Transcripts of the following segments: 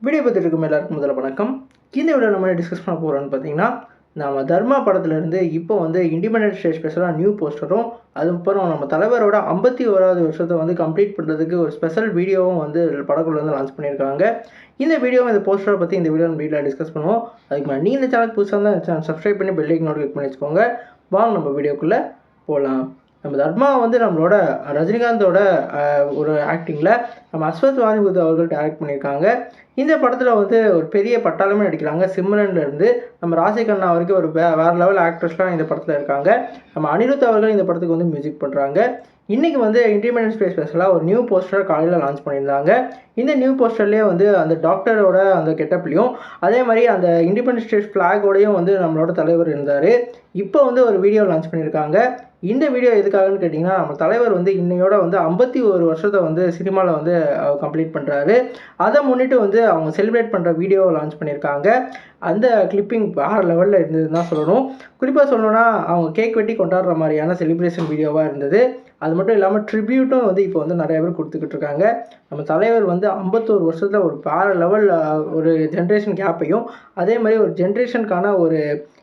Video பார்த்துட்டு இருக்கும் எல்லாருக்கும் முதல்ல வணக்கம். இந்த வீடியோ நம்ம டிஸ்கஸ் பண்ண போகிறோம்னு பார்த்தீங்கன்னா, நம்ம தர்மா படத்துலேருந்து இப்போ வந்து இண்டிபெண்டன்ஸ் டே ஸ்பெஷலாக நியூ போஸ்டரும், அதுக்கப்புறம் நம்ம தலைவரோட 51வது வருஷத்தை வந்து கம்ப்ளீட் பண்ணுறதுக்கு ஒரு ஸ்பெஷல் வீடியோவும் வந்து படக்குள்ள வந்து லான்ச் பண்ணியிருக்காங்க. இந்த வீடியோவும் இந்த போஸ்டரை பற்றி இந்த வீடியோ நம்ம வீட்டில் டிஸ்கஸ் பண்ணுவோம். அதுக்கு முன்னாடி நீங்கள் இந்த சேனல் புதுசாக இருந்தால் சேனல் சப்ஸ்கிரைப் பண்ணி பெல் ஐக்கன் கிளிக் பண்ணி வச்சுக்கோங்க. வாங்க நம்ம வீடியோக்குள்ளே போகலாம். நம்ம தர்மா வந்து நம்மளோட ரஜினிகாந்தோட ஒரு ஆக்டிங்கில் நம்ம அஸ்வத் வாணிபுத் அவர்கள் டைரக்ட் பண்ணியிருக்காங்க. இந்த படத்தில் வந்து ஒரு பெரிய பட்டாளமே நடிக்கிறாங்க. சிம்ரன்லேருந்து நம்ம ராசிகண்ணா வரைக்கும் ஒரு வேறு லெவல் ஆக்ட்ரஸ்லாம் இந்த படத்தில் இருக்காங்க. நம்ம அனிருத் அவர்கள் இந்த படத்துக்கு வந்து மியூசிக் பண்ணுறாங்க. இன்றைக்கி வந்து இண்டிபெண்டன்ஸ் டே ஸ்பெஷலாக ஒரு நியூ போஸ்டரை காலையில் லான்ச் பண்ணியிருந்தாங்க. இந்த நியூ போஸ்டர்லேயே வந்து அந்த டாக்டரோட அந்த கெட்டப்லையும் அதே மாதிரி அந்த இண்டிபெண்டன்ஸ் டே ஃப்ளாகோடையும் வந்து நம்மளோட தலைவர் இருந்தார். இப்போ வந்து ஒரு வீடியோ லான்ச் பண்ணியிருக்காங்க. இந்த வீடியோ எதுக்காகன்னு கேட்டிங்கன்னா, நம்ம தலைவர் வந்து இன்னையோட வந்து 51 வருஷத்தை வந்து சினிமாவில் வந்து கம்ப்ளீட் பண்ணுறாரு. அதை முன்னிட்டு வந்து அவங்க செலிப்ரேட் பண்ணுற வீடியோவை லான்ச் பண்ணியிருக்காங்க. அந்த கிளிப்பிங் வேறு லெவலில் இருந்ததுன்னு தான் சொல்லணும். குறிப்பாக சொல்லணுன்னா அவங்க கேக் வெட்டி கொண்டாடுற மாதிரியான செலிப்ரேஷன் வீடியோவாக இருந்தது. அது மட்டும் இல்லாமல் ட்ரிபியூட்டும் வந்து இப்போ வந்து நிறைய பேர் கொடுத்துக்கிட்டு இருக்காங்க. நம்ம தலைவர் வந்து 51 வருஷத்தில் ஒரு வேறு லெவல் ஒரு ஜென்ரேஷன் கேப்பையும் அதே மாதிரி ஒரு ஜென்ரேஷனுக்கான ஒரு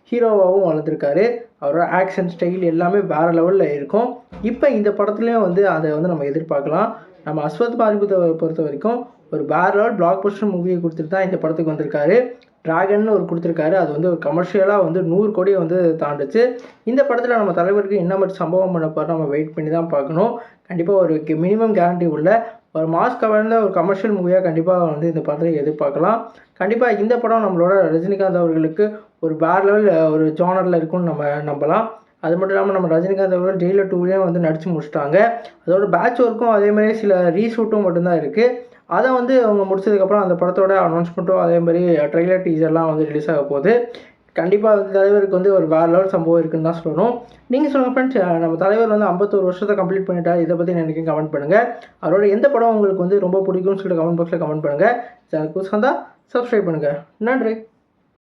ஹீரோவாகவும் வளர்ந்துருக்காரு. அவரோட ஆக்ஷன் ஸ்டைல் எல்லாமே வேறு லெவலில் இருக்கும். இப்போ இந்த படத்துலேயும் வந்து அதை வந்து நம்ம எதிர்பார்க்கலாம். நம்ம அஸ்வத் வாணிபுத்தை பொறுத்த வரைக்கும் ஒரு வேறு லெவல் பிளாக் பஸ்டர் மூவியை கொடுத்துட்டு தான் இந்த படத்துக்கு வந்திருக்காரு. ட்ராகன் ஒரு கொடுத்துருக்காரு. அது வந்து ஒரு கமர்ஷியலாக வந்து 100 கோடியை வந்து தாண்டுச்சு. இந்த படத்தில் நம்ம தலைவருக்கு என்ன மாதிரி சம்பவம் பண்ண போகிறோம் நம்ம வெயிட் பண்ணி தான் பார்க்கணும். கண்டிப்பாக ஒரு மினிமம் கேரண்டி உள்ள ஒரு மாஸ் கவர்ந்த ஒரு கமர்ஷியல் மூவியாக கண்டிப்பாக வந்து இந்த படத்தை எதிர்பார்க்கலாம். கண்டிப்பாக இந்த படம் நம்மளோட ரஜினிகாந்த் அவர்களுக்கு ஒரு வேறு லெவல் ஒரு ஜானரில் இருக்குன்னு நம்ம நம்பலாம். அது மட்டும் இல்லாமல் நம்ம ரஜினிகாந்த் அவர்கள் ஜெயிலர் 2லேயும் வந்து நடித்து முடிச்சிட்டாங்க. அதோட பேட்ச் ஒர்க்கும் அதேமாதிரி சில ரீஷூட்டும் மட்டும்தான் இருக்குது. அதை வந்து அவங்க முடிச்சதுக்கப்புறம் அந்த படத்தோட அனௌன்ஸ்மெண்ட்டும் அதே மாதிரி ட்ரெய்லர் டீசர்லாம் வந்து ரிலீஸ் ஆக போகுது. கண்டிப்பாக வந்து தலைவருக்கு வந்து ஒரு வேறு லெவல் சம்பவம் இருக்குன்னு தான் சொல்லணும். நீங்கள் சொல்லுங்கள் ஃப்ரெண்ட்ஸ், நம்ம தலைவர் வந்து 51 வருஷத்தை கம்ப்ளீட் பண்ணிட்டார். இதை பற்றி நினைக்க கமெண்ட் பண்ணுங்கள். அவரோட எந்த படம் உங்களுக்கு வந்து ரொம்ப பிடிக்கும்னு சொல்லிட்டு கமெண்ட் பாக்ஸில் கமெண்ட் பண்ணுங்கள். சேனல் புதுசாக இருந்தால் சப்ஸ்கிரைப் பண்ணுங்கள். நன்றி.